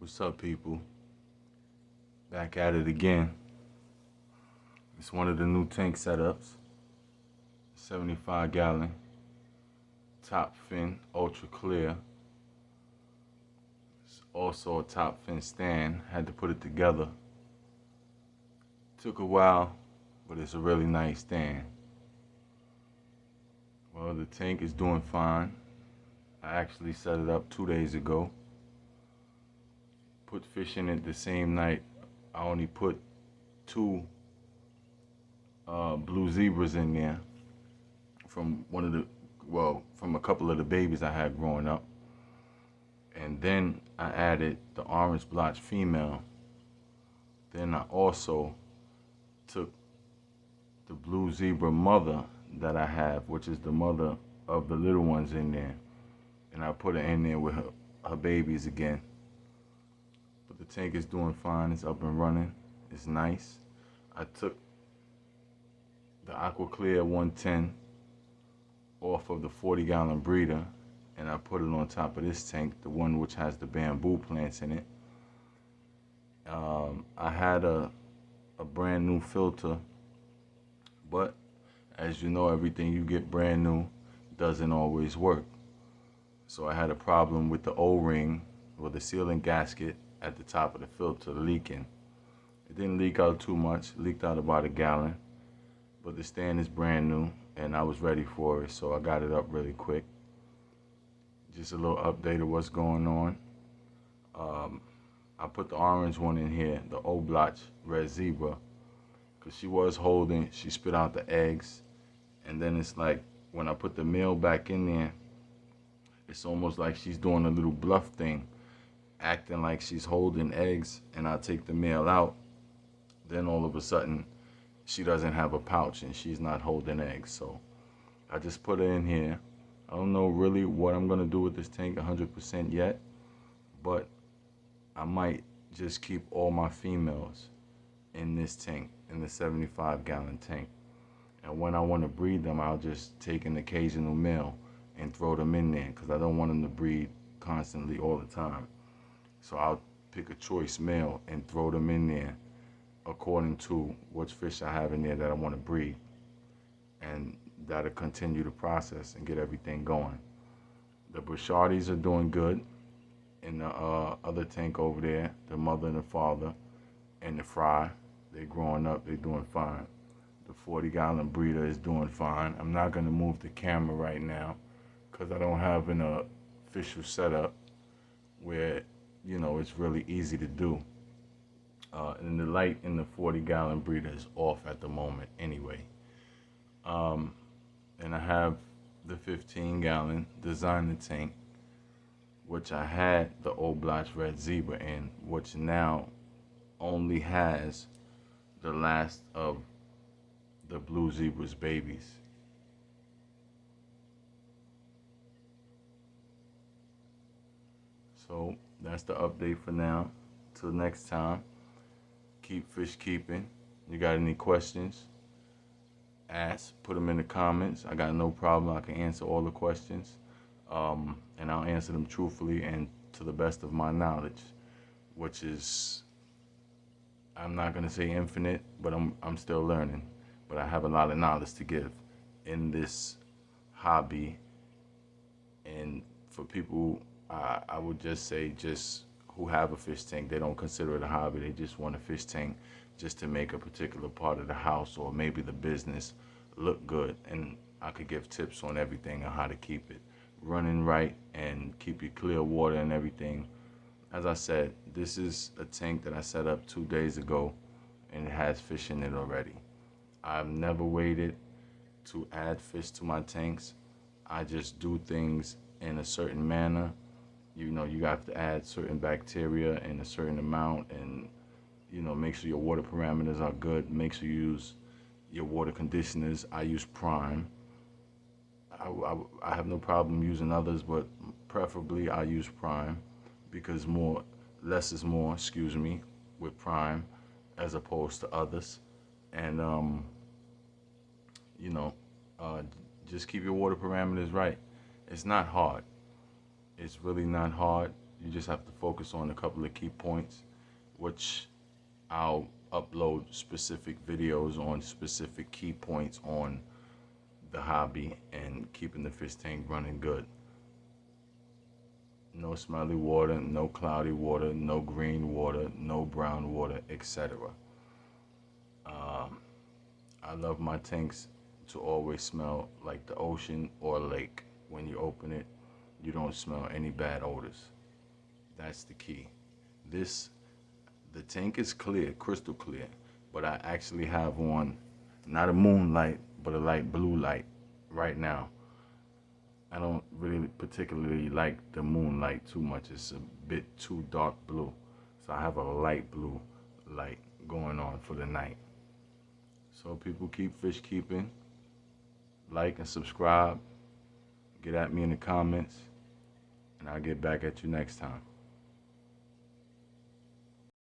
What's up, people? Back at it again. It's one of the new tank setups. 75-gallon, top fin, ultra clear. It's also a top fin stand. Had to put it together. Took a while, but it's a really nice stand. Well, the tank is doing fine. I actually set it up 2 days ago. Put fish in it the same night. I only put two blue zebras in there from from a couple of the babies I had growing up. And then I added the orange blotch female. Then I also took the blue zebra mother that I have, which is the mother of the little ones in there. And I put her in there with her babies again. But the tank is doing fine. It's up and running. It's nice. I took the Aqua Clear 110 off of the 40-gallon breeder, and I put it on top of this tank, the one which has the bamboo plants in it. I had a brand new filter, but as you know, everything you get brand new doesn't always work. So I had a problem with the O-ring, or the sealing gasket at the top of the filter leaking. It didn't leak out too much, it leaked out about a gallon, but the stand is brand new and I was ready for it, so I got it up really quick. Just a little update of what's going on. I put the orange one in here, the Oblotch Red Zebra, because she spit out the eggs, and then it's like when I put the male back in there, it's almost like she's doing a little bluff thing, acting like she's holding eggs, and I take the male out, then all of a sudden she doesn't have a pouch and she's not holding eggs. So I just put her in here. I don't know really what I'm gonna do with this tank 100% yet, but I might just keep all my females in this tank, in the 75-gallon tank. And when I want to breed them, I'll just take an occasional male and throw them in there, because I don't want them to breed constantly all the time. So I'll pick a choice male and throw them in there according to which fish I have in there that I want to breed. And that'll continue the process and get everything going. The Bouchardis are doing good in the other tank over there, the mother and the father, and the fry. They're growing up, they're doing fine. The 40-gallon breeder is doing fine. I'm not going to move the camera right now because I don't have an official setup where, it's really easy to do. And the light in the 40-gallon breeder is off at the moment anyway. And I have the 15-gallon designer tank, which I had the Old Blotch Red Zebra in, which now only has the last of the Blue Zebra's babies. So that's the update for now. Till next time, keep fish keeping. You got any questions? Ask, put them in the comments. I got no problem. I can answer all the questions. And I'll answer them truthfully and to the best of my knowledge, which is, I'm not gonna say infinite, but I'm still learning. But I have a lot of knowledge to give in this hobby. And for people, I would just say, who have a fish tank, they don't consider it a hobby. They just want a fish tank just to make a particular part of the house or maybe the business look good. And I could give tips on everything on how to keep it running right and keep it clear water and everything. As I said, this is a tank that I set up 2 days ago and it has fish in it already. I've never waited to add fish to my tanks. I just do things in a certain manner. You have to add certain bacteria in a certain amount, and make sure your water parameters are good. Make sure you use your water conditioners. I use Prime. I have no problem using others, but preferably I use Prime because less is more, with Prime as opposed to others. And just keep your water parameters right. It's not hard. It's really not hard. You just have to focus on a couple of key points, which I'll upload specific videos on specific key points on the hobby and keeping the fish tank running good. No smelly water, no cloudy water, no green water, no brown water, etc. I love my tanks to always smell like the ocean or lake. When you open it, you don't smell any bad odors. That's the key. The tank is clear, crystal clear, but I actually have on not a moonlight, but a light blue light right now. I don't really particularly like the moonlight too much. It's a bit too dark blue. So I have a light blue light going on for the night. So people, keep fish keeping. Like and subscribe. Get at me in the comments. And I'll get back at you next time.